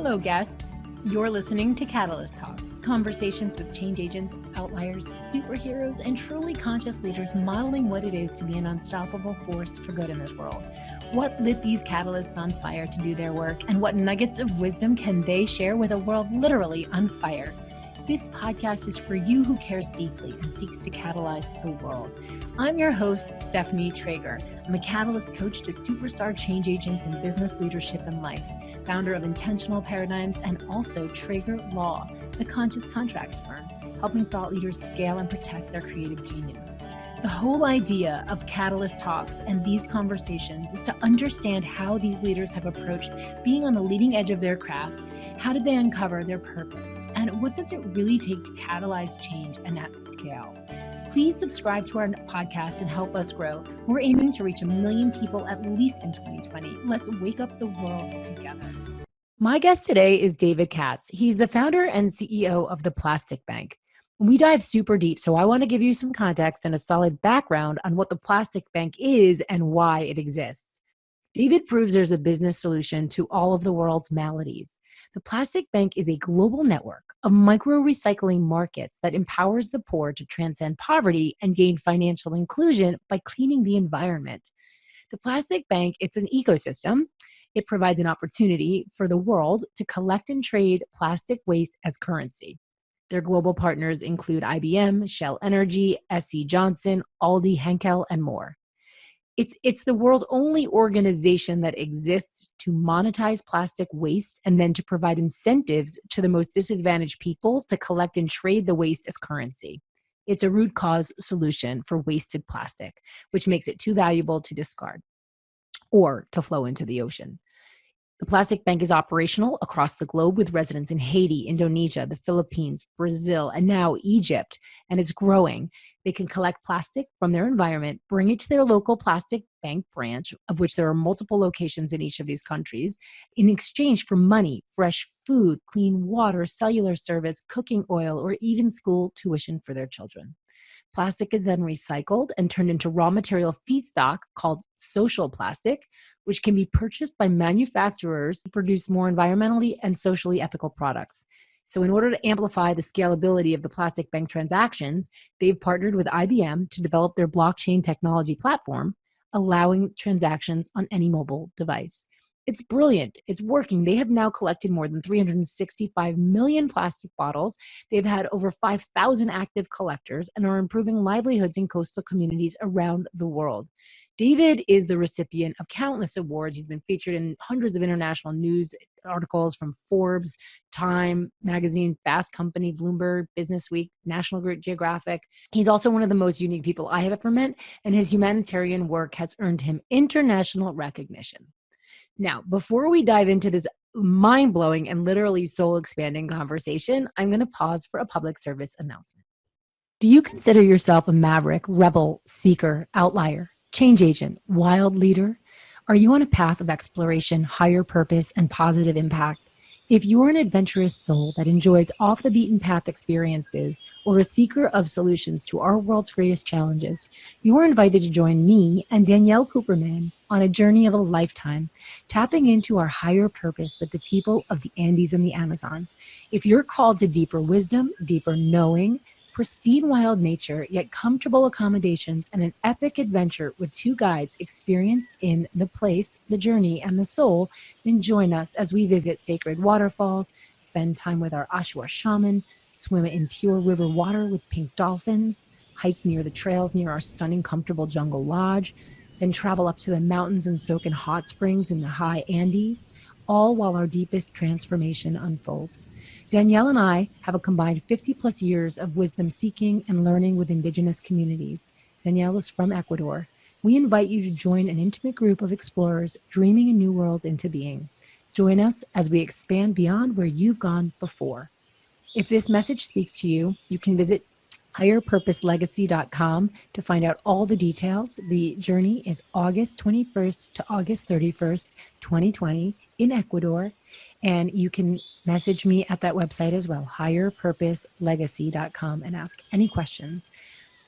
Hello, guests. You're listening to Catalyst Talks, conversations with change agents, outliers, superheroes, and truly conscious leaders modeling what it is to be an unstoppable force for good in this world. What lit these catalysts on fire to do their work, and what nuggets of wisdom can they share with a world literally on fire? This podcast is for you who cares deeply and seeks to catalyze the world. I'm your host, stephanietrager. I'm a catalyst coach to superstar change agents in business, leadership, and life, founder of Intentional Paradigms and also Traeger Law, the conscious contracts firm, helping thought leaders scale and protect their creative genius. The whole idea of Catalyst Talks and these conversations is to understand how these leaders have approached being on the leading edge of their craft. How did they uncover their purpose? And what does it really take to catalyze change and at scale? Please subscribe to our podcast and help us grow. We're aiming to reach 1 million people at least in 2020. Let's wake up the world together. My guest today is David Katz. He's the founder and CEO of the Plastic Bank. We dive super deep, so I want to give you some context and a solid background on what the Plastic Bank is and why it exists. David proves there's a business solution to all of the world's maladies. The Plastic Bank is a global network of micro-recycling markets that empowers the poor to transcend poverty and gain financial inclusion by cleaning the environment. The Plastic Bank, it's an ecosystem. It provides an opportunity for the world to collect and trade plastic waste as currency. Their global partners include IBM, Shell Energy, SC Johnson, Aldi, Henkel, and more. It's the world's only organization that exists to monetize plastic waste and then to provide incentives to the most disadvantaged people to collect and trade the waste as currency. It's a root cause solution for wasted plastic, which makes it too valuable to discard or to flow into the ocean. The Plastic Bank is operational across the globe with residents in Haiti, Indonesia, the Philippines, Brazil, and now Egypt, and it's growing. They can collect plastic from their environment, bring it to their local plastic bank branch, of which there are multiple locations in each of these countries, in exchange for money, fresh food, clean water, cellular service, cooking oil, or even school tuition for their children. Plastic is then recycled and turned into raw material feedstock called social plastic, which can be purchased by manufacturers to produce more environmentally and socially ethical products. So in order to amplify the scalability of the Plastic Bank transactions, they've partnered with IBM to develop their blockchain technology platform, allowing transactions on any mobile device. It's brilliant. It's working. They have now collected more than 365 million plastic bottles. They've had over 5,000 active collectors and are improving livelihoods in coastal communities around the world. David is the recipient of countless awards. He's been featured in hundreds of international news articles from Forbes, Time Magazine, Fast Company, Bloomberg, Business Week, National Geographic. He's also one of the most unique people I have ever met, and his humanitarian work has earned him international recognition. Now, before we dive into this mind-blowing and literally soul-expanding conversation, I'm going to pause for a public service announcement. Do you consider yourself a maverick, rebel, seeker, outlier, change agent, wild leader? Are you on a path of exploration, higher purpose, and positive impact? If you're an adventurous soul that enjoys off-the-beaten-path experiences or a seeker of solutions to our world's greatest challenges, you are invited to join me and Danielle Cooperman on a journey of a lifetime, tapping into our higher purpose with the people of the Andes and the Amazon. If you're called to deeper wisdom, deeper knowing, pristine wild nature, yet comfortable accommodations, and an epic adventure with two guides experienced in the place, the journey, and the soul, then join us as we visit sacred waterfalls, spend time with our Ashua shaman, swim in pure river water with pink dolphins, hike near the trails near our stunning, comfortable jungle lodge, then travel up to the mountains and soak in hot springs in the high Andes, all while our deepest transformation unfolds. Danielle and I have a combined 50 plus years of wisdom seeking and learning with indigenous communities. Danielle is from Ecuador. We invite you to join an intimate group of explorers dreaming a new world into being. Join us as we expand beyond where you've gone before. If this message speaks to you, you can visit higherpurposelegacy.com to find out all the details. The journey is August 21st to August 31st, 2020 in Ecuador. And you can message me at that website as well, higherpurposelegacy.com, and ask any questions.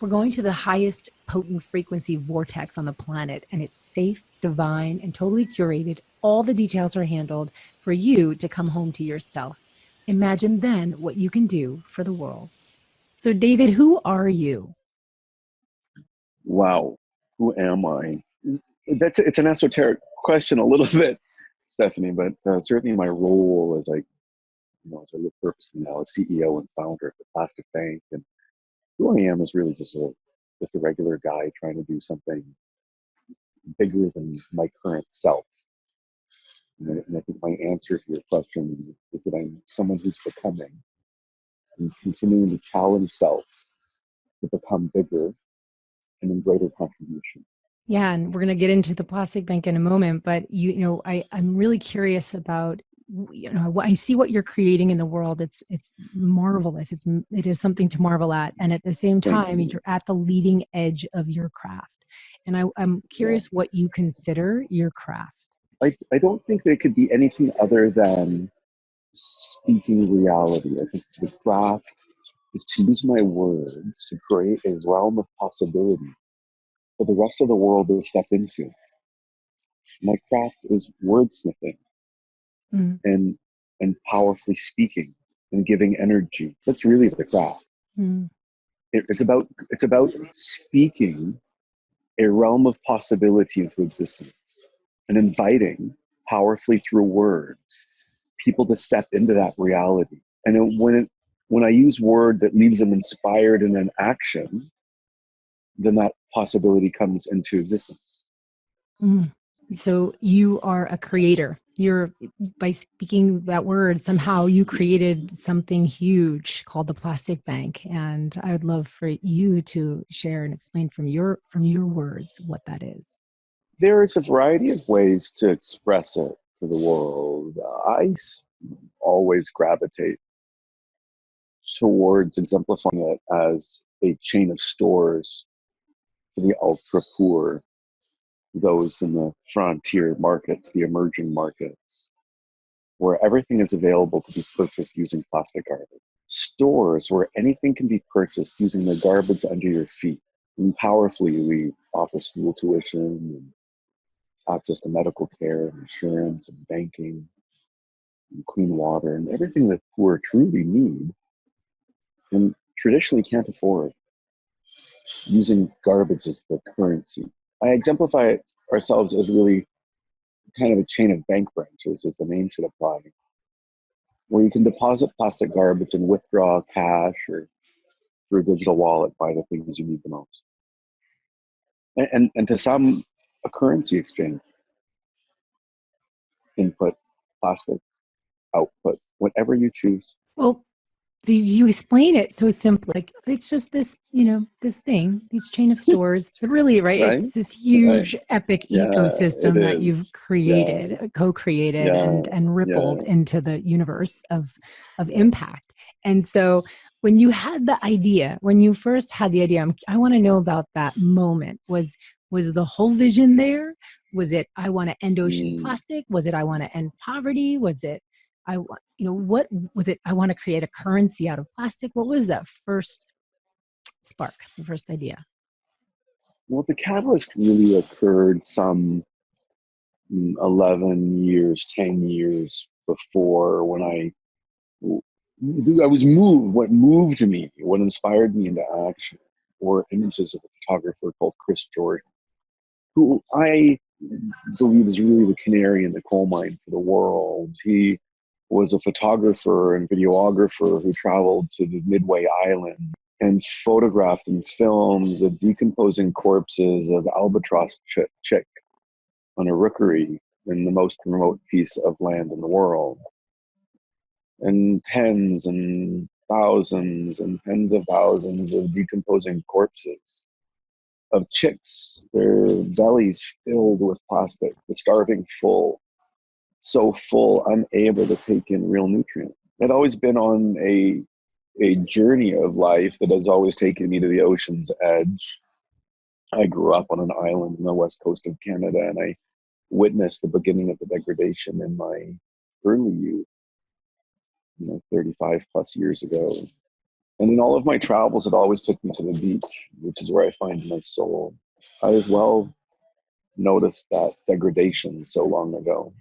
We're going to the highest potent frequency vortex on the planet, and it's safe, divine, and totally curated. All the details are handled for you to come home to yourself. Imagine then what you can do for the world. So, David, who are you? Wow, who am I? It's an esoteric question a little bit, Stephanie, but certainly my role as I live purposely now as CEO and founder of the Plastic Bank, and who I am is really just a regular guy trying to do something bigger than my current self. And I think my answer to your question is that I'm someone who's becoming and continuing to challenge self to become bigger and in greater contribution. Yeah, and we're going to get into the plastic bank in a moment, but I'm really curious about, I see what you're creating in the world. It's marvelous. It is something to marvel at, and at the same time, you're at the leading edge of your craft. And I'm curious what you consider your craft. I don't think there could be anything other than speaking reality. I think the craft is to use my words to create a realm of possibility for the rest of the world to step into. My craft is wordsmithing Mm. and powerfully speaking and giving energy. That's really the craft. Mm. It's about speaking a realm of possibility into existence and inviting powerfully through words people to step into that reality. And when I use word that leaves them inspired in an action, then that possibility comes into existence. Mm. So you are a creator. By speaking that word, somehow you created something huge called the Plastic Bank. And I would love for you to share and explain from your words what that is. There is a variety of ways to express it to the world. I always gravitate towards exemplifying it as a chain of stores for the ultra poor, those in the frontier markets, the emerging markets, where everything is available to be purchased using plastic garbage. Stores where anything can be purchased using the garbage under your feet. And powerfully, we offer school tuition and access to medical care, and insurance, and banking, and clean water, and everything that poor truly need and traditionally can't afford, using garbage as the currency. I exemplify ourselves as really kind of a chain of bank branches, as the name should apply, where you can deposit plastic garbage and withdraw cash or through a digital wallet buy the things you need the most. And to some, a currency exchange. Input, plastic, output, whatever you choose. Well, so you explain it so simply, like it's just this, this thing, these chain of stores, but really, right? Right? It's this huge, epic Yeah, it ecosystem that you've is. Yeah, created, co-created, yeah, and yeah. rippled into the universe of impact. And so, when you had the idea, when you first had the idea, I want to know about that moment. Was the whole vision there? Was it I want to end ocean plastic? Was it I want to end poverty? Was it what was it? I want to create a currency out of plastic. What was that first spark, the first idea? Well, the catalyst really occurred some 11 years, 10 years before, when I was moved. What moved me, what inspired me into action, were images of a photographer called Chris Jordan, who I believe is really the canary in the coal mine for the world. He was a photographer and videographer who traveled to the Midway Island and photographed and filmed the decomposing corpses of albatross chick on a rookery in the most remote piece of land in the world. And tens and tens of thousands of decomposing corpses of chicks, their bellies filled with plastic, the starving full, so full, unable to take in real nutrients. I'd always been on a journey of life that has always taken me to the ocean's edge. I grew up on an island on the west coast of Canada, and I witnessed the beginning of the degradation in my early youth, 35 plus years ago. And in all of my travels, it always took me to the beach, which is where I find my soul. I as well noticed that degradation so long ago.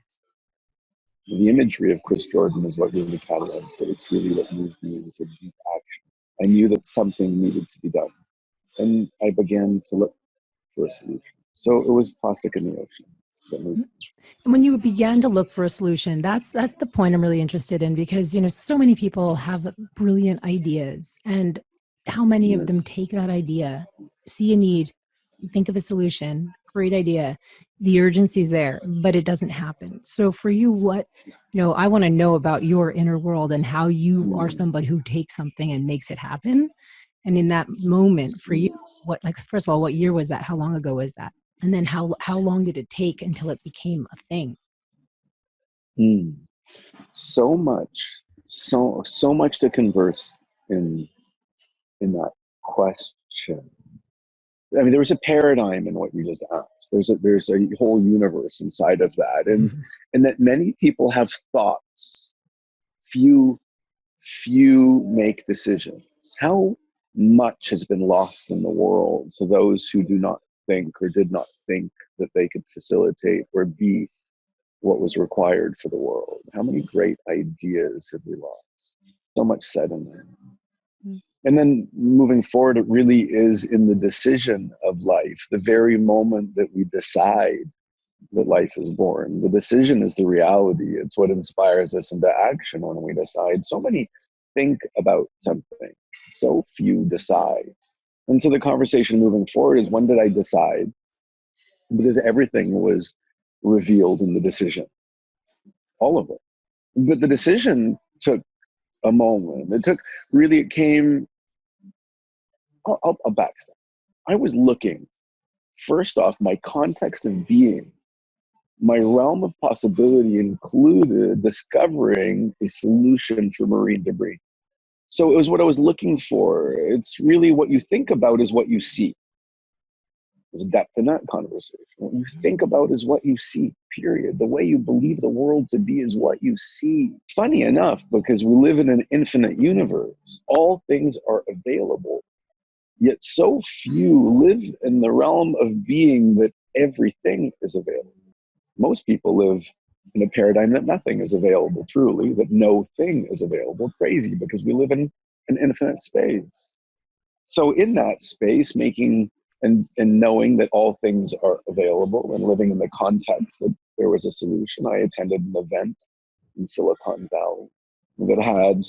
The imagery of Chris Jordan is what really catalyzed it. It's really what moved me into deep action. I knew that something needed to be done, and I began to look for a solution. So it was plastic in the ocean that moved me. And when you began to look for a solution, that's the point I'm really interested in, because, so many people have brilliant ideas, and how many of them take that idea, see a need, think of a solution, great idea, the urgency is there, but it doesn't happen. So for you, what, I want to know about your inner world and how you are somebody who takes something and makes it happen. And in that moment for you, first of all, what year was that? How long ago was that? And then how long did it take until it became a thing? So much to converse in that question. I mean, there was a paradigm in what you just asked. There's a whole universe inside of that, and that many people have thoughts. Few make decisions. How much has been lost in the world to those who do not think or did not think that they could facilitate or be what was required for the world? How many great ideas have we lost? So much said in there. And then moving forward, it really is in the decision of life, the very moment that we decide that life is born. The decision is the reality. It's what inspires us into action when we decide. So many think about something, so few decide. And so the conversation moving forward is, when did I decide? Because everything was revealed in the decision, all of it. But the decision took a moment. It came, I'll backstep. I was looking, first off, my context of being, my realm of possibility included discovering a solution for marine debris. So it was what I was looking for. It's really what you think about is what you see. There's a depth in that conversation. What you think about is what you see, period. The way you believe the world to be is what you see. Funny enough, because we live in an infinite universe, all things are available. Yet so few live in the realm of being that everything is available. Most people live in a paradigm that nothing is available, truly, that no thing is available. Crazy, because we live in an infinite space. So in that space, making and knowing that all things are available and living in the context that there was a solution, I attended an event in Silicon Valley that had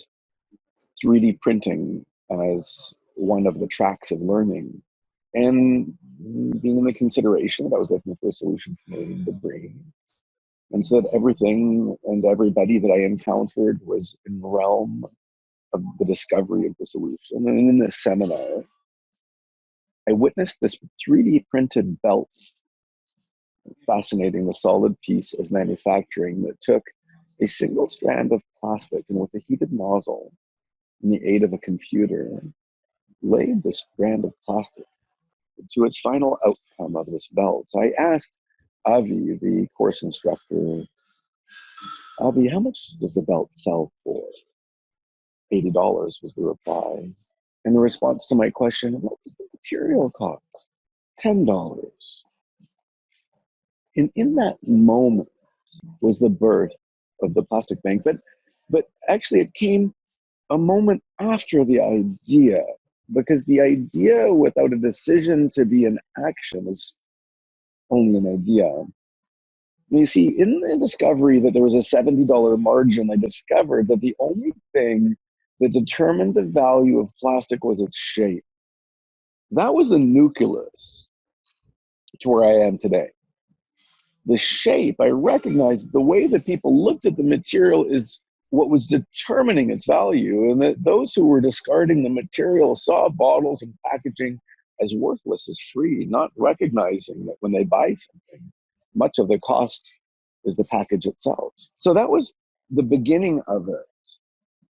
3D printing as one of the tracks of learning. And being in the consideration that I was looking for a solution for marine debris. And so that everything and everybody that I encountered was in the realm of the discovery of the solution. And in this seminar, I witnessed this 3D printed belt, fascinating, the solid piece of manufacturing that took a single strand of plastic and with a heated nozzle and the aid of a computer, laid this strand of plastic to its final outcome of this belt. I asked Avi, the course instructor, Avi, how much does the belt sell for? $80 was the reply. And the response to my question, what was the material cost? $10. And in that moment was the birth of the plastic bank. But actually it came a moment after the idea, because the idea without a decision to be an action is only an idea. You see, in the discovery that there was a $70 margin, I discovered that the only thing that determined the value of plastic was its shape. That was the nucleus to where I am today. The shape, I recognized the way that people looked at the material is what was determining its value, and that those who were discarding the material saw bottles and packaging as worthless, as free, not recognizing that when they buy something, much of the cost is the package itself. So that was the beginning of it.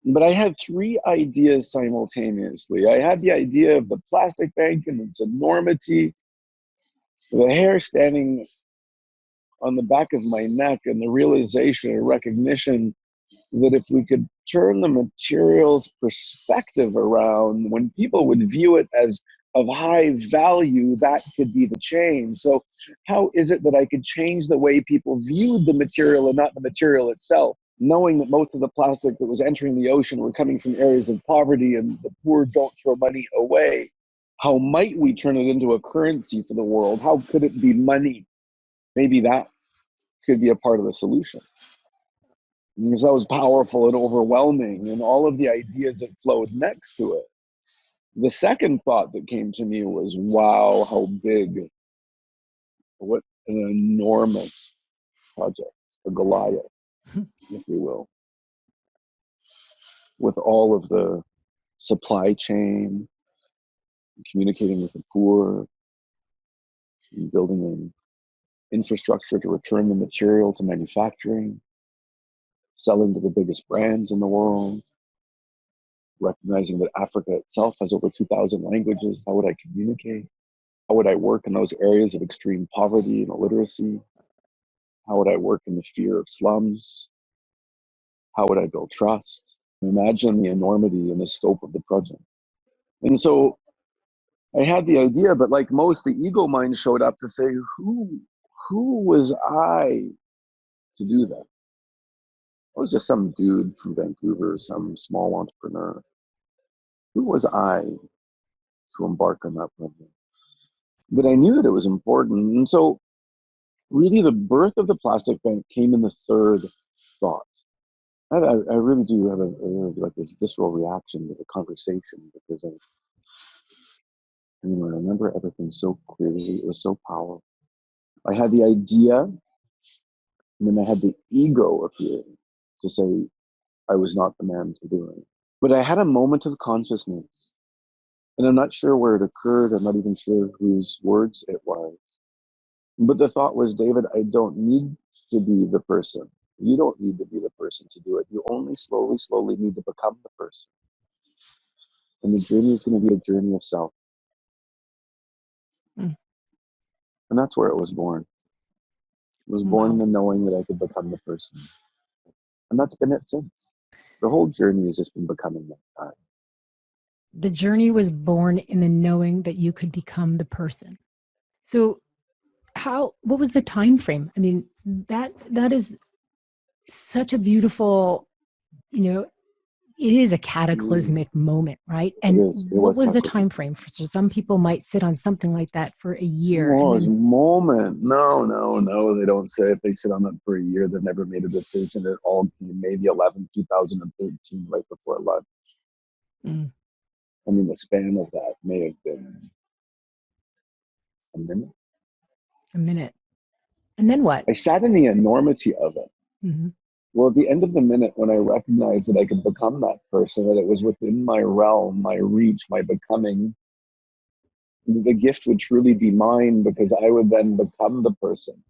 But I had 3 ideas simultaneously. I had the idea of the plastic bank and its enormity, the hair standing on the back of my neck, and the realization and recognition that if we could turn the materials perspective around, when people would view it as of high value, that could be the change. So how is it that I could change the way people viewed the material and not the material itself? Knowing that most of the plastic that was entering the ocean were coming from areas of poverty and the poor don't throw money away. How might we turn it into a currency for the world? How could it be money? Maybe that could be a part of the solution. Because that was powerful and overwhelming, and all of the ideas that flowed next to it. The second thought that came to me was, wow, how big, what an enormous project, a Goliath, if you will, with all of the supply chain, communicating with the poor, and building an infrastructure to return the material to manufacturing, selling to the biggest brands in the world, recognizing that Africa itself has over 2,000 languages. How would I communicate? How would I work in those areas of extreme poverty and illiteracy? How would I work in the fear of slums? How would I build trust? Imagine the enormity and the scope of the project. And so I had the idea, but like most, the ego mind showed up to say, who was I to do that? I was just some dude from Vancouver, some small entrepreneur. Who was I to embark on that project? But I knew that it was important. And so really the birth of the plastic bank came in the third thought. I really do have like this visceral reaction to the conversation because I remember everything so clearly. It was so powerful. I had the idea, and then I had the ego appear to say I was not the man to do it. But I had a moment of consciousness, and I'm not sure where it occurred. I'm not even sure whose words it was. But the thought was, David, I don't need to be the person. You don't need to be the person to do it. You only slowly need to become the person. And the journey is going to be a journey of self. And that's where it was born. It was born in the knowing that I could become the person. And that's been it since. The whole journey has just been becoming that time. The journey was born in the knowing that you could become the person. So what was the time frame? I mean, that is such a beautiful, it is a cataclysmic moment, right? And what was the time frame? So some people might sit on something like that for a year. No, it's a moment. No, they don't say if they sit on it for a year, they've never made a decision. It all came May the 11th, 2013, right before lunch. I mean, the span of that may have been a minute. A minute. And then what? I sat in the enormity of it. Mm-hmm. Well, at the end of the minute, when I recognized that I could become that person, that it was within my realm, my reach, my becoming, the gift would truly be mine because I would then become the person.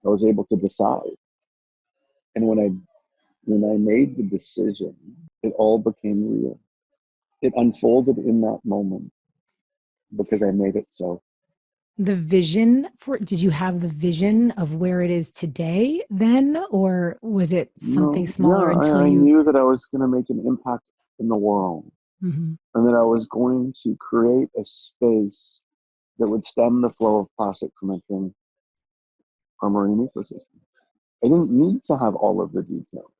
I was able to decide. And when I made the decision, it all became real. It unfolded in that moment because I made it so. The vision did you have the vision of where it is today then, or was it something smaller until I knew that I was going to make an impact in the world, and that I was going to create a space that would stem the flow of plastic from entering our marine ecosystem. I didn't need to have all of the details.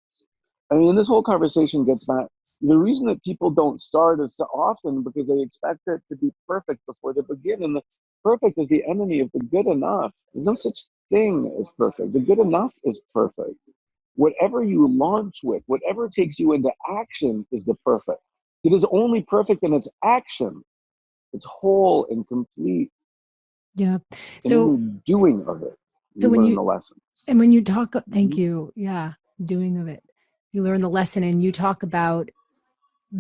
I mean, this whole conversation gets back. The reason that people don't start is so often because they expect it to be perfect before they begin. And the perfect is the enemy of the good enough. There's no such thing as perfect. The good enough is perfect. Whatever you launch with, whatever takes you into action is the perfect. It is only perfect in its action. It's whole and complete. Yeah. So in the doing of it, you learn the lessons. And when you talk, thank you. Yeah. Doing of it. You learn the lesson and you talk about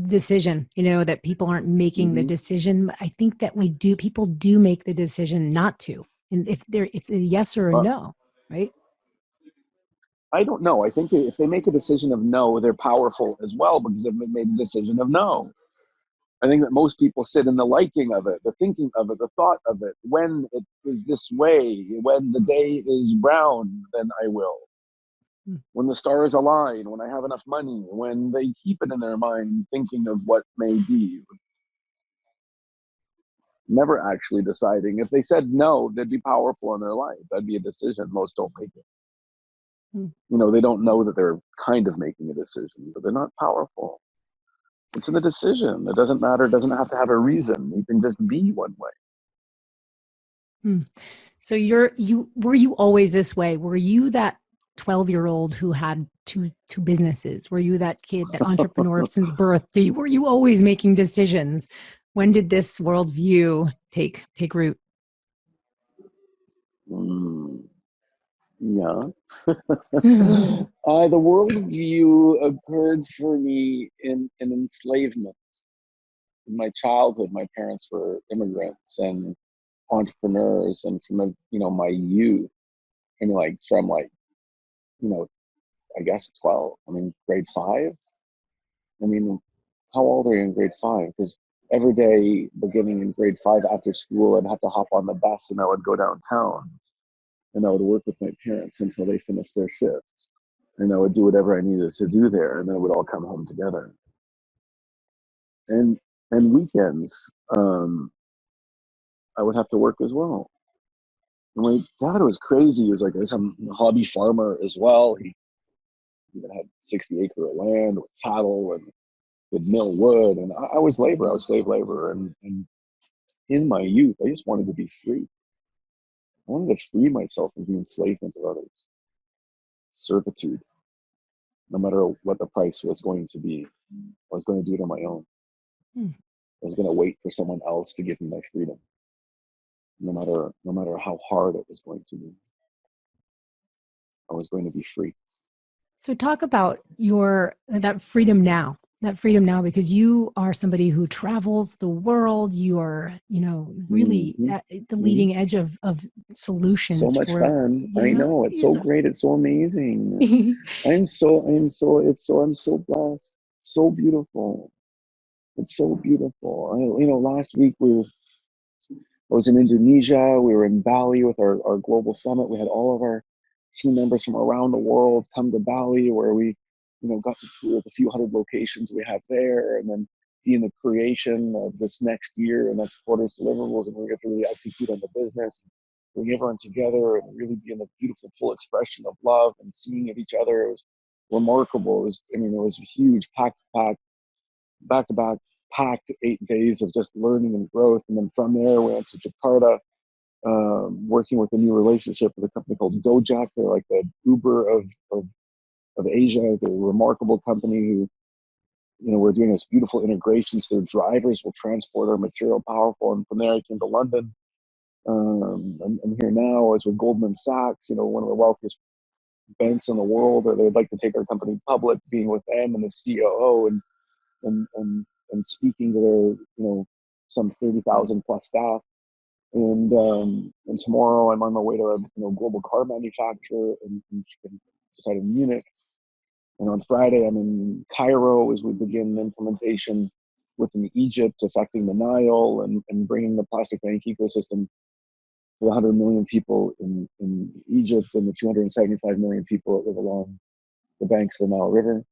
decision, that people aren't making the decision. I think that people do make the decision not to. And if it's a yes or a no, right? I don't know. I think if they make a decision of no, they're powerful as well because they've made a decision of no. I think that most people sit in the liking of it, the thinking of it, the thought of it. When it is this way, when the day is brown, then I will. when the stars align, when I have enough money, when they keep it in their mind thinking of what may be, never actually deciding. If they said no, they'd be powerful in their life. That'd be a decision. Most don't make it. They don't know that they're kind of making a decision, but they're not powerful. It's in the decision. It doesn't matter. It doesn't have to have a reason. You can just be one way. So were you always this way? Were you that 12-year-old who had two businesses? Were you that kid, that entrepreneur since birth? Were you always making decisions? When did this worldview take root? Yeah. The worldview occurred for me in enslavement. In my childhood, my parents were immigrants and entrepreneurs, and from my youth, from I guess 12. Grade 5. How old are you in grade 5? Because every day beginning in grade 5 after school, I'd have to hop on the bus and I would go downtown and I would work with my parents until they finished their shifts. And I would do whatever I needed to do there, and then we'd all come home together. And weekends, I would have to work as well. And my dad was crazy. He was like a hobby farmer as well. He even had 60 acre of land with cattle and would mill wood. And I was labor. I was slave labor. And in my youth, I just wanted to be free. I wanted to free myself from the enslavement of others. Servitude. No matter what the price was going to be, I was going to do it on my own. I was going to wait for someone else to give me my freedom. No matter how hard it was going to be, I was going to be free. So talk about that freedom now, because you are somebody who travels the world. You are, really at the leading edge of solutions. So much fun. I know. It's so great. It's so amazing. I'm so blessed. So beautiful. It's so beautiful. Last week I was in Indonesia. We were in Bali with our global summit. We had all of our team members from around the world come to Bali, where we, got to tour the few hundred locations we have there, and then be in the creation of this next year and next quarter's deliverables, and we get to really execute on the business, bring everyone together, and really be in the beautiful full expression of love and seeing of each other. It was remarkable. It was huge, back-to-back, packed 8 days of just learning and growth. And then from there, we went to Jakarta, working with a new relationship with a company called Gojek. They're like the Uber of Asia. They're a remarkable company who, we're doing this beautiful integration so their drivers will transport our material powerful. And from there, I came to London. I'm here now. I was with Goldman Sachs, one of the wealthiest banks in the world. Or they'd like to take our company public, being with them and the COO and speaking to their, some 30,000 plus staff. And tomorrow I'm on my way to a global car manufacturer just out of Munich. And on Friday I'm in Cairo as we begin implementation within Egypt, affecting the Nile and bringing the plastic bank ecosystem to the 100 million people in Egypt and the 275 million people that live along the banks of the Nile River.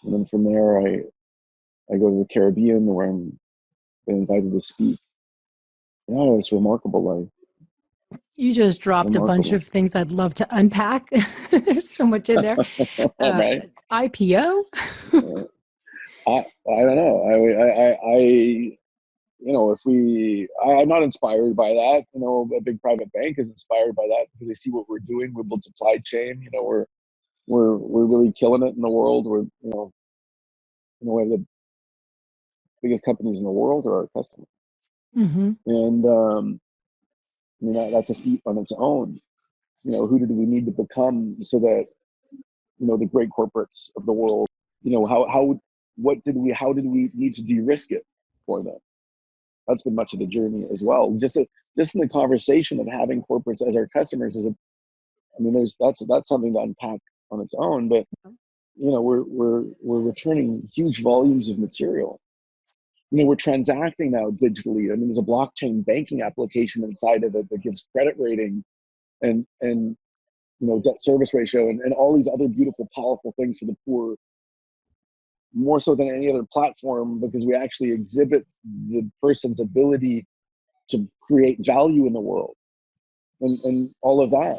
And then from there I go to the Caribbean, where I'm been invited to speak. It's a remarkable life. You just dropped a bunch of things I'd love to unpack. There's so much in there. Right. IPO? I don't know. I'm not inspired by that. A big private bank is inspired by that because they see what we're doing. We build supply chain. We're really killing it in the world. We have the biggest companies in the world are our customers. And that's a feat on its own. Who did we need to become so that the great corporates of the world, how did we need to de-risk it for them? That's been much of the journey as well. Just in the conversation of having corporates as our customers that's something to unpack on its own. But we're returning huge volumes of material. We're transacting now digitally. There's a blockchain banking application inside of it that gives credit rating, and debt service ratio and all these other beautiful, powerful things for the poor, more so than any other platform, because we actually exhibit the person's ability to create value in the world and all of that.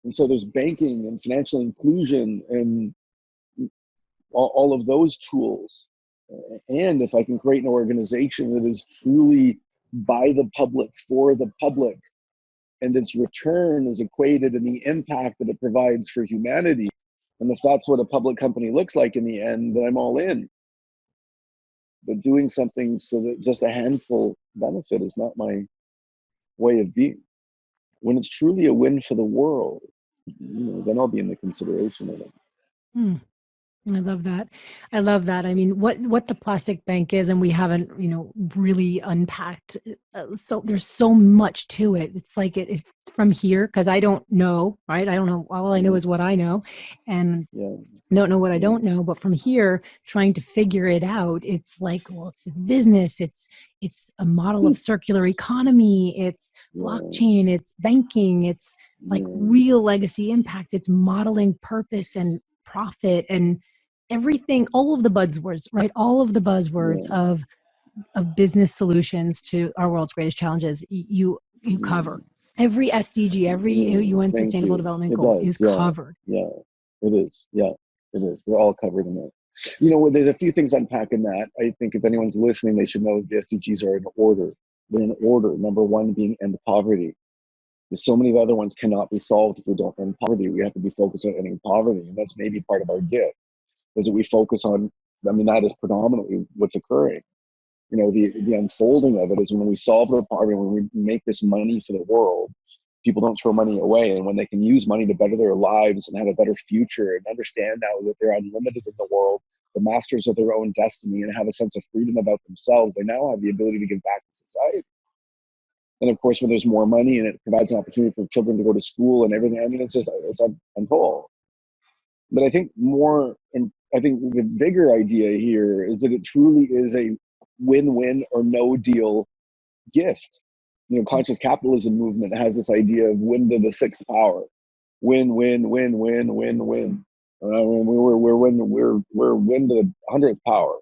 And so there's banking and financial inclusion and all of those tools. And if I can create an organization that is truly by the public, for the public, and its return is equated in the impact that it provides for humanity, and if that's what a public company looks like in the end, then I'm all in. But doing something so that just a handful benefit is not my way of being. When it's truly a win for the world, then I'll be in the consideration of it. I love that. I love that. I mean, what the plastic bank is, and we haven't, really unpacked. So there's so much to it. It's like it's from here, because I don't know, right? I don't know. All I know is what I know, and don't know what I don't know. But from here, trying to figure it out, it's like, well, it's this business. It's a model of circular economy. It's blockchain. It's banking. It's like real legacy impact. It's modeling purpose and profit and everything, all of the buzzwords, right? All of the buzzwords of business solutions to our world's greatest challenges. You cover every SDG, every UN Sustainable Development Goal is covered. Yeah, it is. Yeah, it is. They're all covered in that. There's a few things unpack in that. I think if anyone's listening, they should know the SDGs are in order. They're in order. Number one being end poverty. There's so many other ones cannot be solved if we don't end poverty. We have to be focused on ending poverty, and that's maybe part of our gift. Is that we focus on, that is predominantly what's occurring. The unfolding of it is when we solve the poverty, when we make this money for the world, people don't throw money away. And when they can use money to better their lives and have a better future and understand now that they're unlimited in the world, the masters of their own destiny, and have a sense of freedom about themselves, they now have the ability to give back to society. And of course, when there's more money and it provides an opportunity for children to go to school and everything, it's untold. But I think the bigger idea here is that it truly is a win-win or no deal gift. Conscious capitalism movement has this idea of win to the sixth power. Win, win, win, win, win, win. We're win to the 100th power.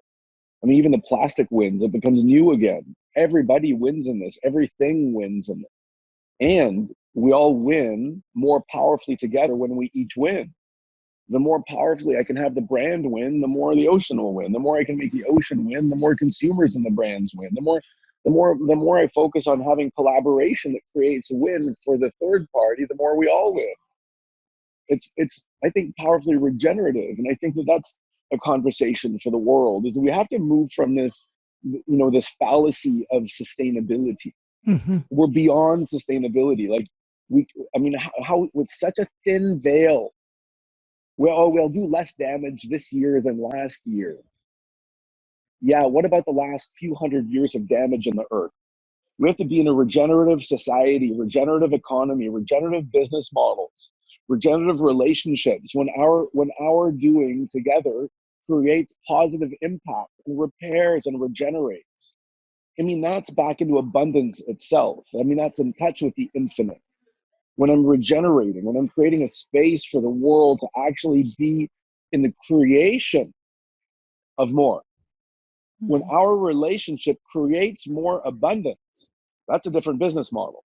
Even the plastic wins. It becomes new again. Everybody wins in this. Everything wins in it. And we all win more powerfully together when we each win. The more powerfully I can have the brand win, the more the ocean will win. The more I can make the ocean win, the more consumers and the brands win. The more I focus on having collaboration that creates a win for the third party, the more we all win. It's I think powerfully regenerative, and I think that's a conversation for the world. Is that we have to move from this fallacy of sustainability. Mm-hmm. We're beyond sustainability. How with such a thin veil. We'll do less damage this year than last year. Yeah, what about the last few hundred years of damage on the earth? We have to be in a regenerative society, regenerative economy, regenerative business models, regenerative relationships. When our doing together creates positive impact and repairs and regenerates. That's back into abundance itself. That's in touch with the infinite. When I'm regenerating, when I'm creating a space for the world to actually be in the creation of more. When our relationship creates more abundance, that's a different business model.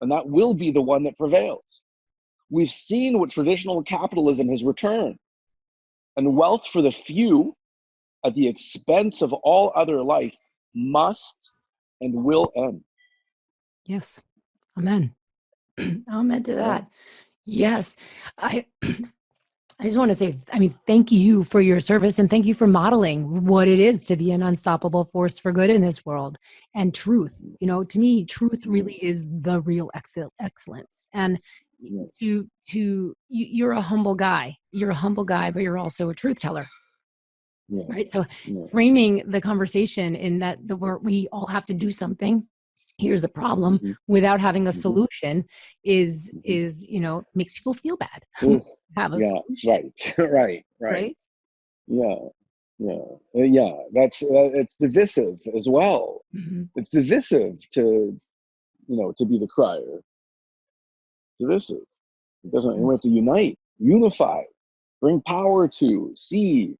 And that will be the one that prevails. We've seen what traditional capitalism has returned. And wealth for the few at the expense of all other life must and will end. Yes. Amen. Amen to that. Yes. I just want to say, thank you for your service, and thank you for modeling what it is to be an unstoppable force for good in this world. And truth, to me, truth really is the real excellence. And you're a humble guy. You're a humble guy, but you're also a truth teller. Yeah. Right. So framing the conversation in that we all have to do something. Here's the problem, without having a solution is makes people feel bad. Have a solution. Right. Yeah. That's it's divisive as well. Mm-hmm. It's divisive to be the crier. Divisive. It doesn't. We have to unite, unify, bring power to, see,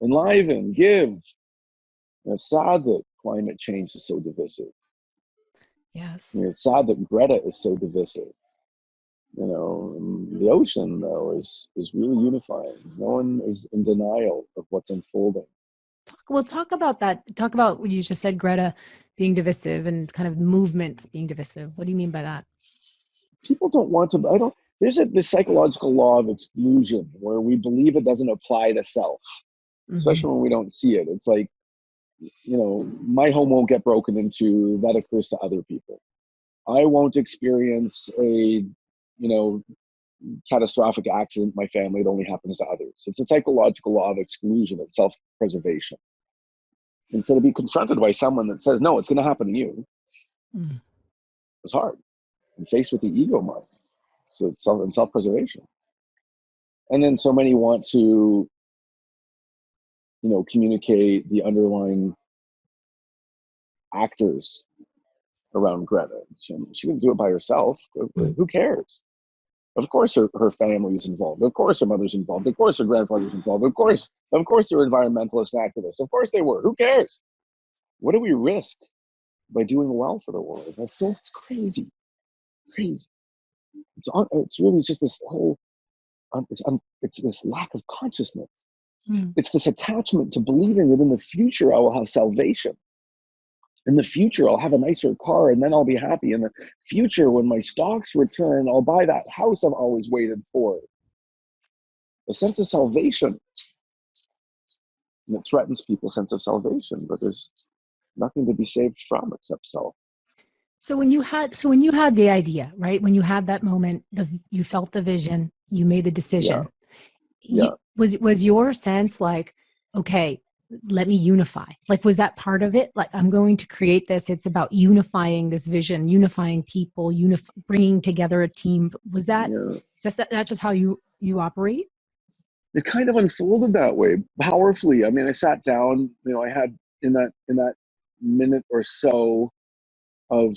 enliven, give. And it's sad that climate change is so divisive. Yes. It's sad that Greta is so divisive. The ocean though is really unifying. No one is in denial of what's unfolding. Talk about that. Talk about what you just said, Greta being divisive and kind of movements being divisive. What do you mean by that? People don't want to. There's this psychological law of exclusion where we believe it doesn't apply to self, especially when we don't see it. It's like, my home won't get broken into. That occurs to other people. I won't experience a, catastrophic accident in my family. It only happens to others. It's a psychological law of exclusion and self-preservation. Instead of being confronted by someone that says, no, it's going to happen to you, it's hard. And faced with the ego mind. So it's self-preservation. And then so many want to, communicate the underlying actors around Greta. She didn't do it by herself. Who cares? Of course her family's involved. Of course her mother's involved. Of course her grandfather's involved. Of course they're environmentalist activists. Of course they were. Who cares? What do we risk by doing well for the world? It's crazy. Crazy. It's really just this whole, it's this lack of consciousness. It's this attachment to believing that in the future I will have salvation. In the future, I'll have a nicer car and then I'll be happy. In the future, when my stocks return, I'll buy that house I've always waited for. A sense of salvation. And it threatens people's sense of salvation, but there's nothing to be saved from except self. So when you had the idea, right? When you had that moment, you felt the vision, you made the decision. Yeah. Was your sense like, okay, let me unify? Like, was that part of it? Like, I'm going to create this. It's about unifying this vision, unifying people, bringing together a team. Was that, is that just how you operate? It kind of unfolded that way powerfully. I mean, I sat down, I had in that minute or so of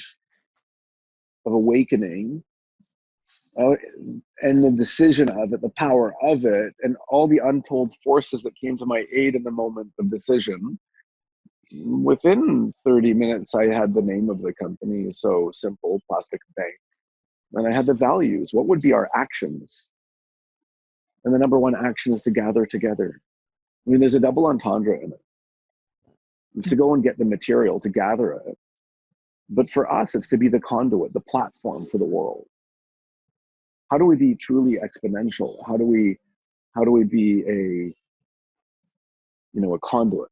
awakening, and the decision of it, the power of it, and all the untold forces that came to my aid in the moment of decision. Within 30 minutes, I had the name of the company, so simple, Plastic Bank. And I had the values. What would be our actions? And the number one action is to gather together. I mean, there's a double entendre in it. It's to go and get the material, to gather it. But for us, it's to be the conduit, the platform for the world. How do we be truly exponential? How do we be a conduit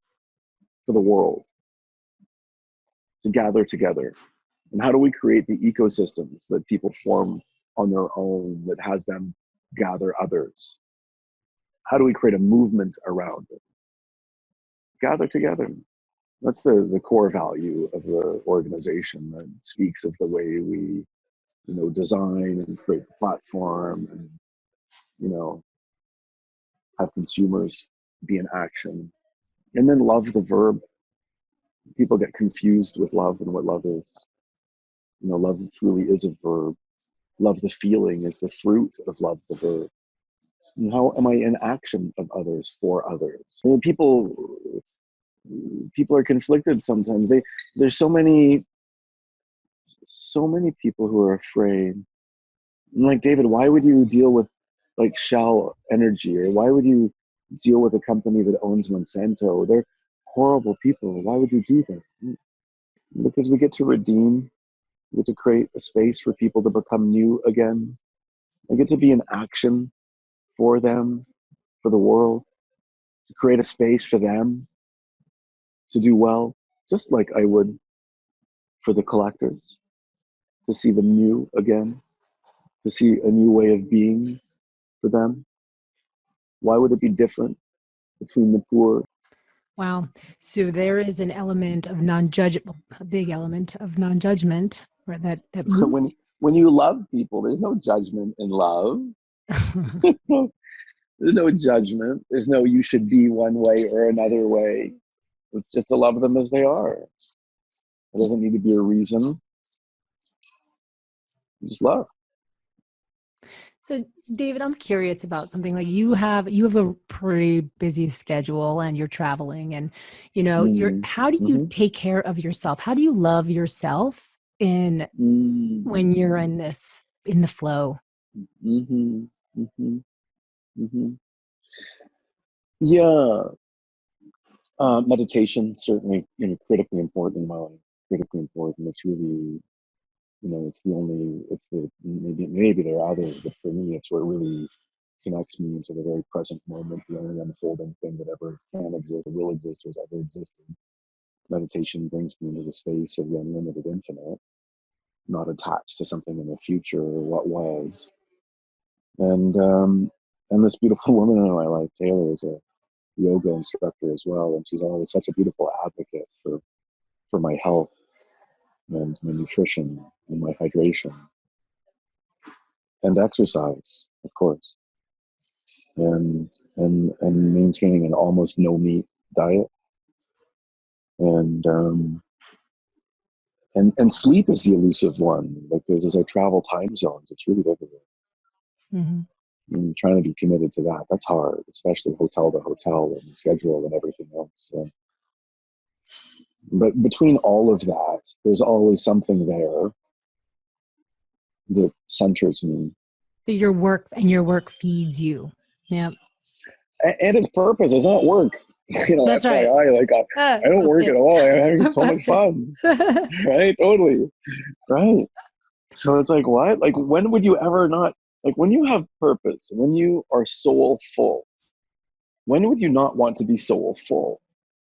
for the world to gather together? And how do we create the ecosystems that people form on their own that has them gather others? How do we create a movement around it? Gather together. That's the core value of the organization that speaks of the way we, design and create the platform and, have consumers be in action. And then love the verb. People get confused with love and what love is. Love truly is a verb. Love the feeling is the fruit of love the verb. And how am I in action of others for others? I mean, people are conflicted sometimes. There's so many people who are afraid. I'm like, David, why would you deal with like Shell Energy, or why would you deal with a company that owns Monsanto? They're horrible people. Why would you do that? Because we get to redeem, we get to create a space for people to become new again. I get to be in action for them, for the world, to create a space for them to do well, just like I would for the collectors, to see them new again, to see a new way of being for them. Why would it be different between the poor? Wow. So there is an element of non-judgment, a big element of non-judgment, that moves. When you love people, there's no judgment in love. There's no judgment. There's no you should be one way or another way. It's just to love them as they are. There doesn't need to be a reason. You just love. So David, I'm curious about something. Like you have a pretty busy schedule and you're traveling, and Mm-hmm. how do you Mm-hmm. take care of yourself? How do you love yourself in when you're in the flow? Mm-hmm. Mm-hmm. Mm-hmm. Yeah. Meditation certainly, critically important in my life. Critically important. It's really, it's the only. It's the maybe there are others, but for me, it's what really connects me into the very present moment, the only unfolding thing that ever can exist, or will exist, or has ever existed. Meditation brings me into the space of the unlimited infinite, not attached to something in the future or what was. And this beautiful woman in my life, Taylor, is a yoga instructor as well, and she's always such a beautiful advocate for my health and my nutrition and my hydration and exercise, of course, and and maintaining an almost no meat diet, and and sleep is the elusive one, because as I travel time zones, it's really difficult. Mm-hmm. And trying to be committed to that, that's hard, especially hotel to hotel and schedule and everything else. So, but between all of that, there's always something there that centers me. So your work feeds you. Yeah, And its purpose is not work. that's right. FYI, like I don't work at Busted. all. I'm having so much Busted. fun. Right? Totally. Right. So it's like, what? Like, when would you ever not, like, when you have purpose, when you are soulful, when would you not want to be soulful?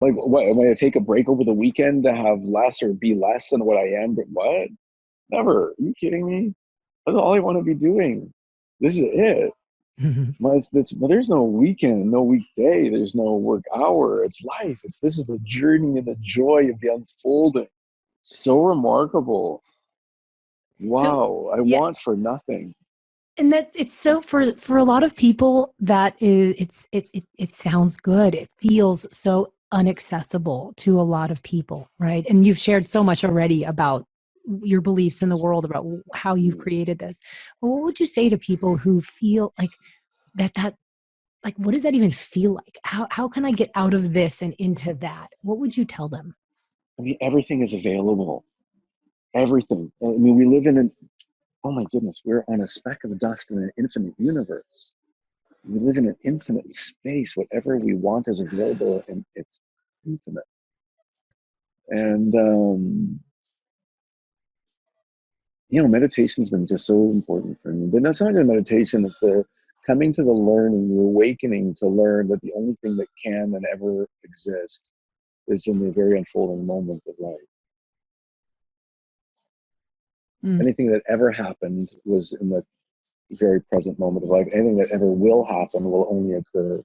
Like, what? Am I going to take a break over the weekend to have less or be less than what I am? But what? Never. Are you kidding me? That's all I want to be doing. This is it. There's no weekend, no weekday. There's no work hour. It's life. This is the journey and the joy of the unfolding. So remarkable. So Wow. I yeah, want for nothing. and that it's so for a lot of people that is it sounds good. It feels so inaccessible to a lot of people, right? And you've shared so much already about your beliefs in the world, about how you've created this. Well, what would you say to people who feel like that like what does that even feel like? How can I get out of this and into that? What would you tell them? I mean, everything is available. Everything. I mean, we live in oh my goodness, we're on a speck of dust in an infinite universe. We live in an infinite space. Whatever we want is available, and it's infinite. And meditation's been just so important for me. But that's not even meditation, it's the coming to the learning, the awakening to learn that the only thing that can and ever exist is in the very unfolding moment of life. Mm, Anything that ever happened was in the very present moment of life. Anything that ever will happen will only occur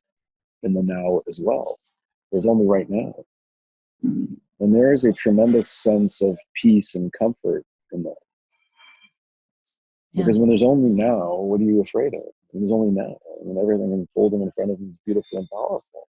in the now as well. There's only right now. And there is a tremendous sense of peace and comfort in that. yeah. Because when there's only now, what are you afraid of? When there's only now, and everything unfolding in front of you is beautiful and powerful.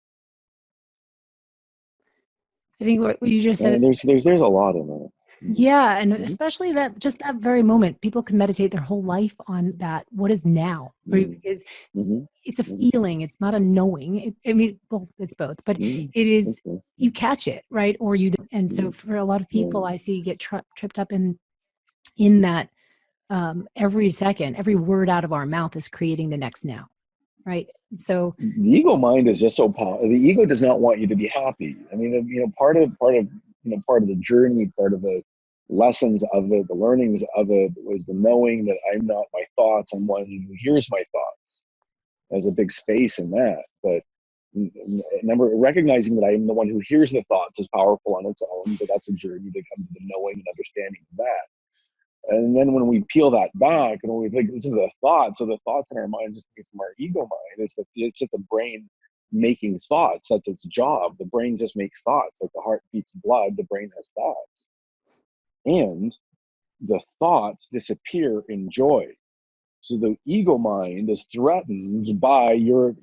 I think what you just said And is there's a lot in that. yeah, and Mm-hmm. especially that just that very moment, people can meditate their whole life on that. What is now? Right? Because Mm-hmm. it's a Mm-hmm. feeling. It's not a knowing. I mean, well, it's both, but Mm-hmm. it is. Okay. You catch it, right? Or you. And so, Mm-hmm. for a lot of Yeah. people, I see get tripped up in that every second, every word out of our mouth is creating the next now, right? So, The ego mind is just so powerful. The ego does not want you to be happy. I mean, part of the journey, part of the lessons of it, the learnings of it was the knowing that I'm not my thoughts. I'm one who hears my thoughts. There's a big space in that, but recognizing that I am the one who hears the thoughts is powerful on its own. But that's a journey to come to the knowing and understanding of that. And then when we peel that back and we think this is the thoughts, so the thoughts in our mind just come from our ego mind. It's just the brain making thoughts. That's its job. The brain just makes thoughts. Like the heart beats blood, the brain has thoughts. And the thoughts disappear in joy. So the ego mind is threatened by your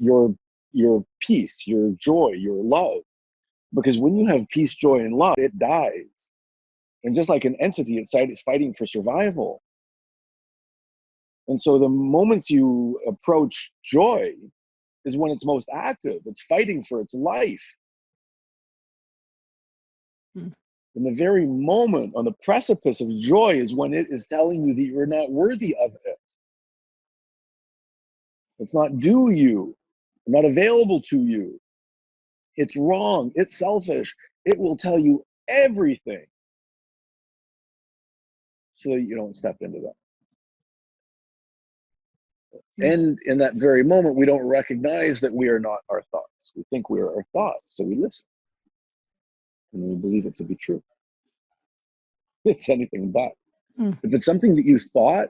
peace, your joy, your love. Because when you have peace, joy, and love, it dies. And just like an entity, it's fighting for survival. And so the moments you approach joy is when it's most active. It's fighting for its life. Hmm. And the very moment on the precipice of joy is when it is telling you that you're not worthy of it. It's not due you, not available to you. It's wrong. It's selfish. It will tell you everything so that you don't step into that. And in that very moment, we don't recognize that we are not our thoughts. We think we are our thoughts, so we listen. And we believe it to be true. It's anything but. If it's something that you thought,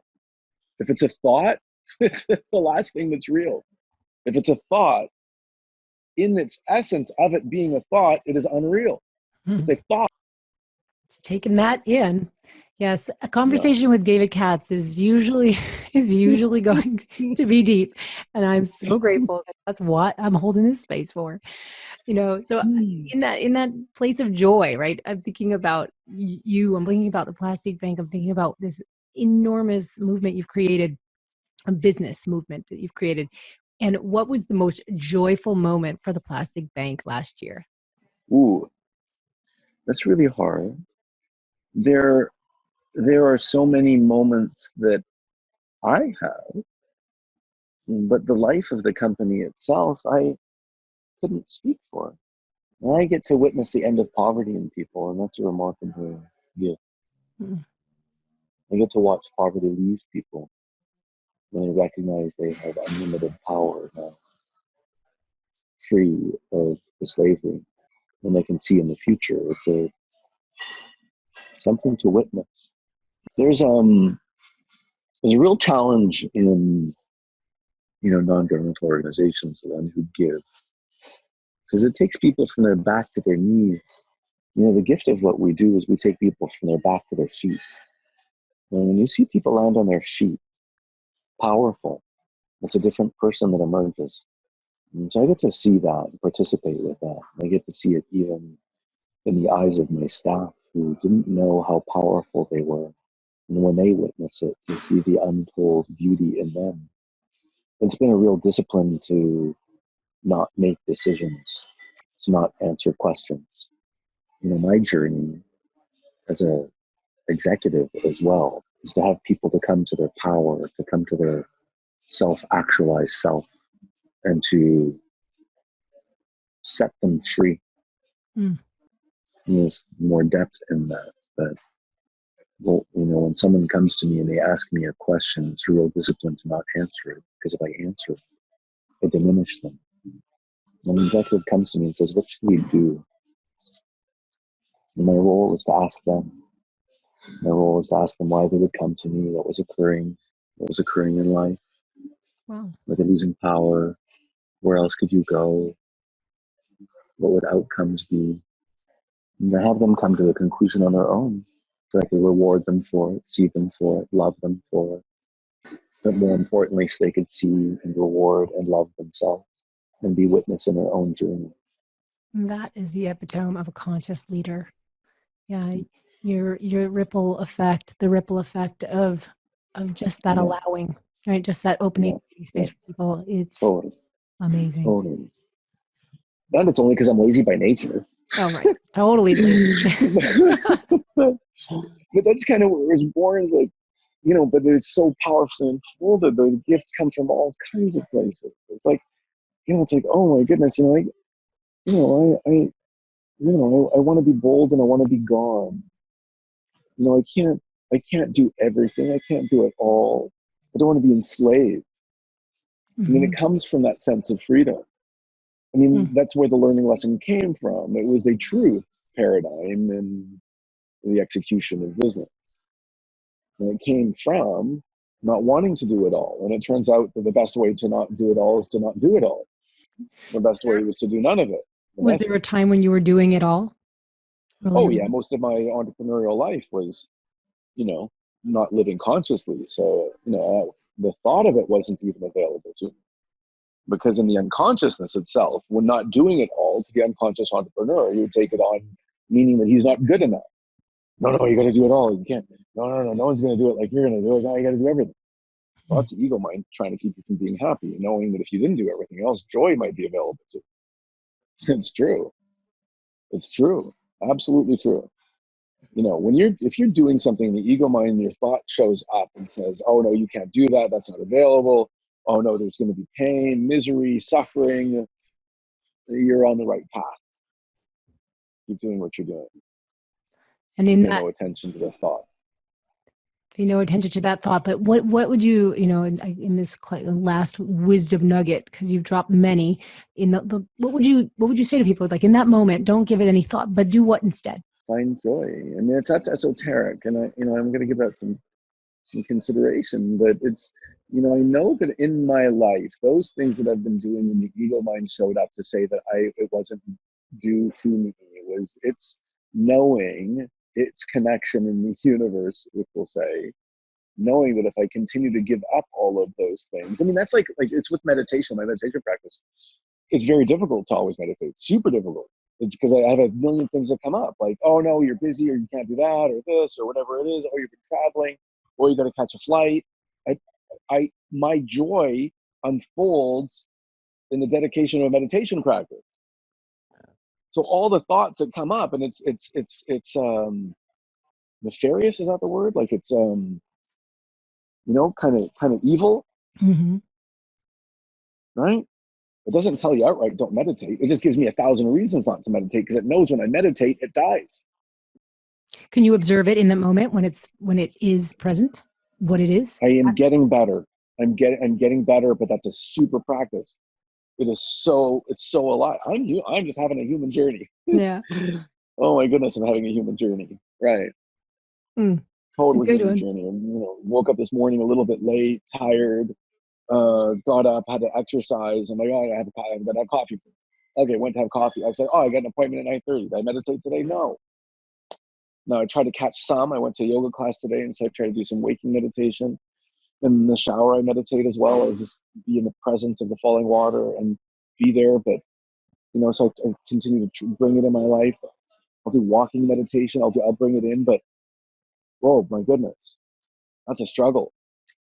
if it's a thought, it's the last thing that's real. If it's a thought, in its essence of it being a thought, it is unreal. It's a thought. It's taking that in. Yes, a conversation with David Katz is usually going to be deep, and I'm so grateful that that's what I'm holding this space for. So in that place of joy, right? I'm thinking about you. I'm thinking about the Plastic Bank. I'm thinking about this enormous movement you've created, a business movement that you've created. And what was the most joyful moment for the Plastic Bank last year? Ooh, that's really hard. There are so many moments that I have, but the life of the company itself, I couldn't speak for. And I get to witness the end of poverty in people, and that's a remarkable gift. Mm. I get to watch poverty leave people when they recognize they have unlimited power now, free of the slavery, and they can see in the future. It's something to witness. There's a real challenge in non-governmental organizations, the ones who give, because it takes people from their back to their knees. The gift of what we do is we take people from their back to their feet. And when you see people land on their feet, powerful, it's a different person that emerges. And so I get to see that and participate with that. I get to see it even in the eyes of my staff who didn't know how powerful they were. And when they witness it, to see the untold beauty in them. It's been a real discipline to not make decisions, to not answer questions. My journey as a executive as well is to have people to come to their power, to come to their self-actualized self, and to set them free. Mm. And there's more depth in that. But when someone comes to me and they ask me a question, it's a real discipline to not answer it, because if I answer it, I diminish them. When an executive comes to me and says, "What should we do?" And my role is to ask them. My role is to ask them why they would come to me, what was occurring in life. Wow. Were they losing power? Where else could you go? What would outcomes be? And to have them come to a conclusion on their own, so I could reward them for it, see them for it, love them for it. But more importantly, so they could see and reward and love themselves and be witness in their own journey. That is the epitome of a conscious leader. Yeah, your ripple effect, the ripple effect of just that allowing, right? Just that opening space for people. It's totally amazing. Totally. And it's only because I'm lazy by nature. Oh, right. Totally lazy. But that's kind of where it was born. It's like, but it's so powerfully unfolded. The gifts come from all kinds of places. It's like, it's like, oh my goodness, I want to be bold and I want to be gone. I can't do everything. I can't do it all. I don't want to be enslaved. Mm-hmm. I mean, it comes from that sense of freedom. I mean, that's where the learning lesson came from. It was a truth paradigm in the execution of business. And it came from not wanting to do it all. And it turns out that the best way to not do it all is to not do it all. The best way was to do none of it. Was there a time when you were doing it all? Oh, yeah. Most of my entrepreneurial life was, not living consciously. So, the thought of it wasn't even available to me. Because in the unconsciousness itself, when not doing it all, to the unconscious entrepreneur, you would take it on, meaning that he's not good enough. No, you got to do it all. You can't. No one's going to do it like you're going to do it. Now you got to do everything. Lots of ego mind trying to keep you from being happy, knowing that if you didn't do everything else, joy might be available to you. It's true. It's true. Absolutely true. You know, if you're doing something, the ego mind, your thought shows up and says, oh no, you can't do that. That's not available. Oh no, there's going to be pain, misery, suffering. You're on the right path. Keep doing what you're doing. And in Pay that, no attention to the thought. pay no attention to that thought. But what would you, in this last wisdom nugget, because you've dropped many, what would you say to people? Like in that moment, don't give it any thought, but do what instead? Find joy. I mean, that's esoteric, and I'm going to give that some consideration. But it's, I know that in my life, those things that I've been doing when the ego mind showed up to say that it wasn't due to me, it's knowing its connection in the universe, which will say, knowing that if I continue to give up all of those things, I mean, that's like it's with meditation, my meditation practice. It's very difficult to always meditate, super difficult. It's because I have a million things that come up, like, oh no, you're busy, or you can't do that, or this, or whatever it is, or you've been traveling, or you got to catch a flight. My joy unfolds in the dedication of a meditation practice. So all the thoughts that come up, and it's nefarious, is that the word? Like it's kind of evil, Mm-hmm. right? It doesn't tell you outright don't meditate. It just gives me 1,000 reasons not to meditate, because it knows when I meditate, it dies. Can you observe it in the moment when it is present, what it is? I am getting better. I'm getting better, but that's a super practice. It's so alive. I'm just having a human journey. Yeah. Oh my goodness, I'm having a human journey. Right. Totally Good human one. journey. And, woke up this morning a little bit late, tired, got up, had to exercise. I'm like, oh, I got to have coffee first. Okay, went to have coffee. I was like, oh, I got an appointment at 9:30. Did I meditate today? No. I tried to catch some. I went to a yoga class today, and so I tried to do some waking meditation. In the shower, I meditate as well. I just be in the presence of the falling water and be there. But, so I continue to bring it in my life. I'll do walking meditation. I'll bring it in. But, oh, my goodness, that's a struggle.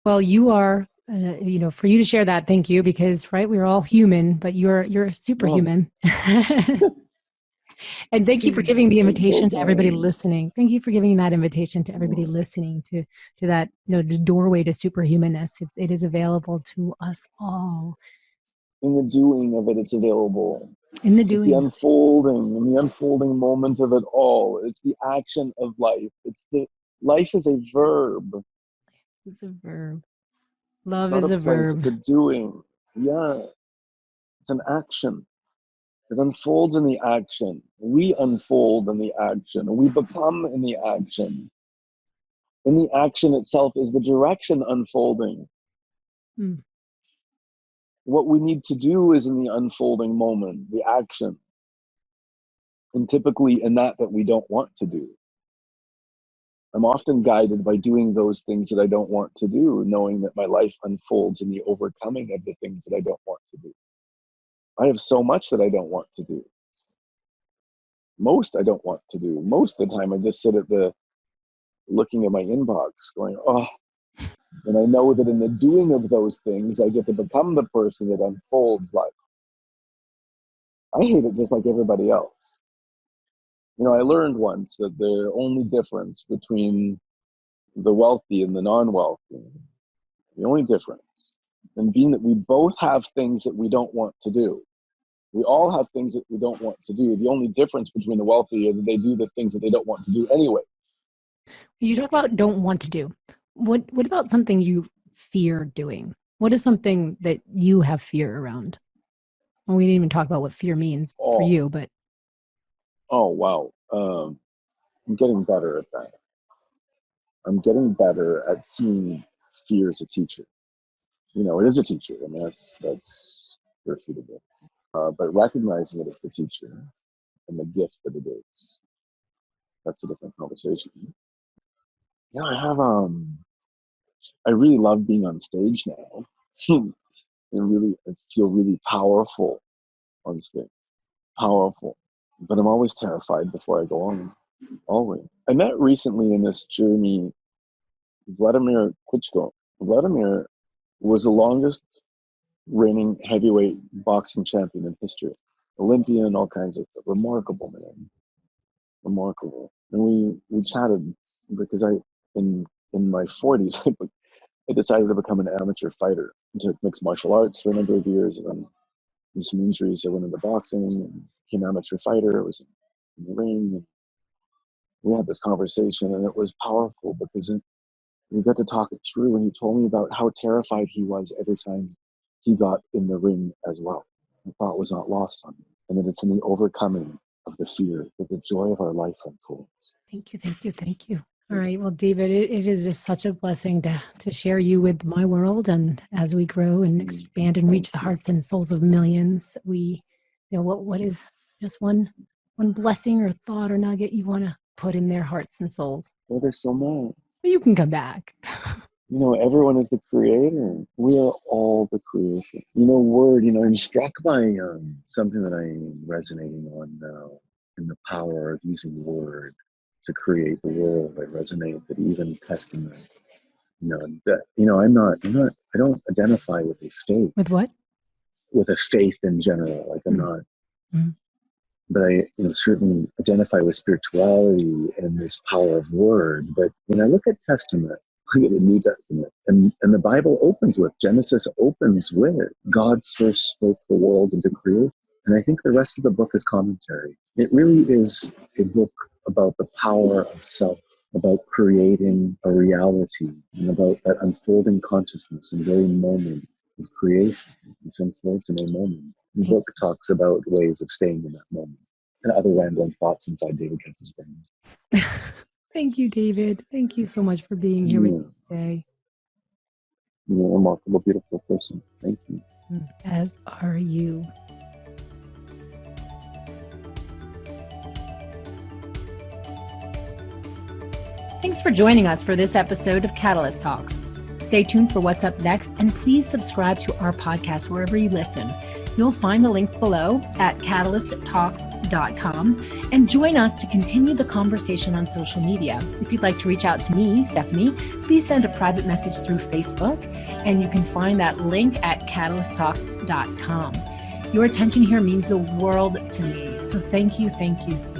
Well, you are, for you to share that, thank you, because, right, we're all human, but you're superhuman. And thank you for giving the invitation to everybody listening. Thank you for giving that invitation to everybody listening to that, the doorway to superhumanness. It is available to us all. In the doing of it, it's available. In the doing. In the unfolding moment of it all. It's the action of life. Life is a verb. It's a verb. Love is a verb. It's a doing. Yeah. It's an action. It unfolds in the action. We unfold in the action. We become in the action. In the action itself is the direction unfolding. What we need to do is in the unfolding moment, the action. And typically in that we don't want to do. I'm often guided by doing those things that I don't want to do, knowing that my life unfolds in the overcoming of the things that I don't want to do. I have so much that I don't want to do. Most I don't want to do. Most of the time I just sit looking at my inbox going, oh, and I know that in the doing of those things, I get to become the person that unfolds life. I hate it just like everybody else. I learned once that the only difference between the wealthy and the non-wealthy, the only difference, and being that we both have things that we don't want to do. We all have things that we don't want to do. The only difference between the wealthy is that they do the things that they don't want to do anyway. You talk about don't want to do. What about something you fear doing? What is something that you have fear around? Well, we didn't even talk about what fear means for you, but. Oh, wow. I'm getting better at that. I'm getting better at seeing fear as a teacher. It is a teacher. I mean, that's irrefutable. But recognizing it as the teacher and the gift that it is, that's a different conversation. I really love being on stage now. I feel really powerful on stage. Powerful. But I'm always terrified before I go on. Always. I met recently in this journey Vladimir Klitschko. Vladimir was the longest reigning heavyweight boxing champion in history. Olympian, all kinds of stuff. Remarkable man. Remarkable. And we chatted because in my 40s, I decided to become an amateur fighter. I took mixed martial arts for a number of years, and then with some injuries, I went into boxing and became an amateur fighter. I was in the ring, and we had this conversation, and it was powerful because we got to talk it through, and he told me about how terrified he was every time he got in the ring as well. The thought was not lost on me, and that it's in the overcoming of the fear that the joy of our life unfolds. Thank you, thank you, thank you. All right. Well, David, it is just such a blessing to share you with my world. And as we grow and expand and reach the hearts and souls of millions, what is just one blessing or thought or nugget you want to put in their hearts and souls? Well, there's so much. You can come back. Everyone is the creator. We are all the creation. Word, I'm struck by something that I'm resonating on now, in the power of using word to create the world. I resonate that even Testament, I don't identify with a faith. With what? With a faith in general. Like I'm not, but I certainly identify with spirituality and this power of word. But when I look at Testament, look at the New Testament, and the Bible opens with, Genesis opens with, God first spoke the world into creation. And I think the rest of the book is commentary. It really is a book about the power of self, about creating a reality, and about that unfolding consciousness in the very moment of creation, which unfolds in a moment. The book talks about ways of staying in that moment, and other random thoughts inside David Katz's brain. Thank you, David. Thank you so much for being here with me today. You're a remarkable, beautiful person. Thank you. As are you. Thanks for joining us for this episode of Catalyst Talks. Stay tuned for what's up next, and please subscribe to our podcast wherever you listen. You'll find the links below at catalysttalks.com, and join us to continue the conversation on social media. If you'd like to reach out to me, Stephanie, please send a private message through Facebook, and you can find that link at catalysttalks.com. Your attention here means the world to me, so thank you, thank you, thank you.